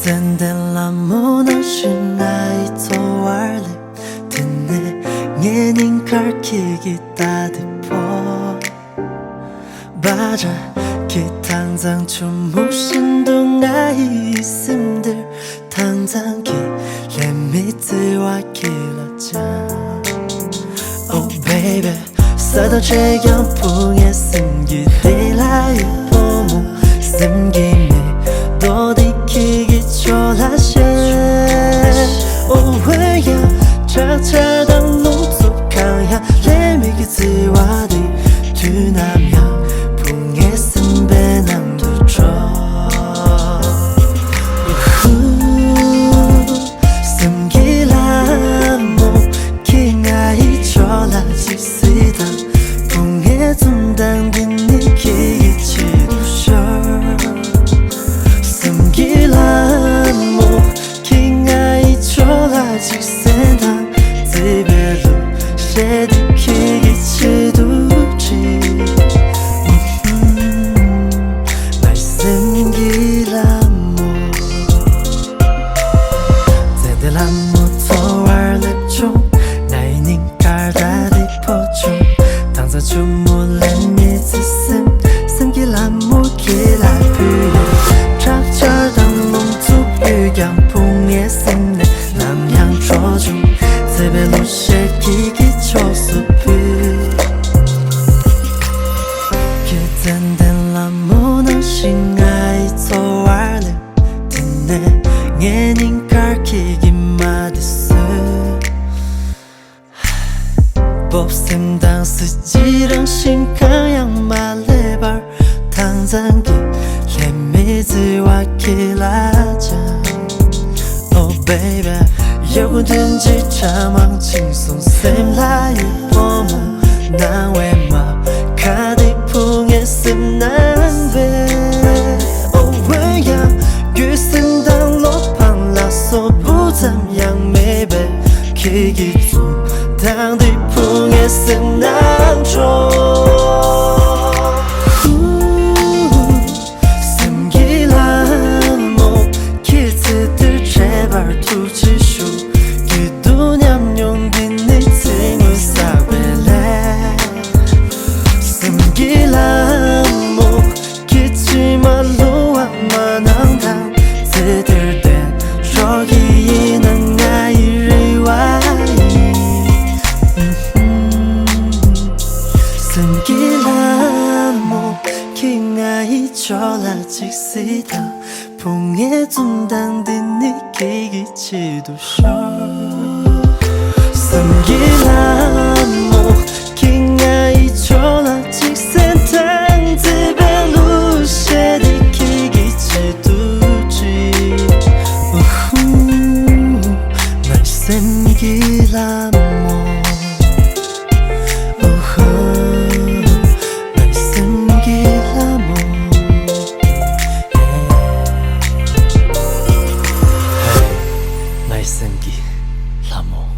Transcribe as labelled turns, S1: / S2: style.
S1: Kitten den lamuna 신나이 토알레 듣네 얘는 가르치기 따뜻해 맞아 기탄장 주무신 동안 있음들 당장 길에 밑에와 길었자 Oh baby 서도제 연풍에 숨기리라 이포모 숨기네 너 지키기 졸라셔 Oh 왜야 차차당 녹속하야 레미기 지와디 두나며 풍에 쓴배 남도 줘 숨기라 목킹아이 졸라지 쓰다 풍에 둔당 뒷니기 치루셔 숨기라 목킹아이 졸라지 쓰다 집에로 쉐디키기 치두지 날 숨기라 목 제대라 무토알 랩총 나이닝 깔다디 포총 당사 주물레 미스슴 숨기라 목기라 부여 착절당 몸투 유양풍에 샘내 남양 조중 제배로 쉐키기 초수피 그땐 된 라무나 싱아이 토알레 듣네 얘는 가르치기 마디스 뽑셈당 스지랑 신가양 말레발 당장 길에 미즈와 길라자 Oh baby 여구든지 자망칭 손셈 라이 봄은 난 왜마 가디풍에 쓴난배 Oh 왜야 귀쓴당 로판 라소 부담 양매배 기기중 당디풍에 쓴난조 숨기라 목 키스들 제발 두지쇼 기도냠 용빈 네 팅을 싸벨레 숨기라 목 기치말로 안만한당 제들된 저기는 나이를 와이 숨기라 목 킹아이 졸라직 쓰다 풍에 둔당 뒷니기기 치두셔 숨기라 목 킹아이 졸라직 센탕 집에로 쉐디키기 치두지 날 숨기라 목 날 숨기라 목 날 숨기라 목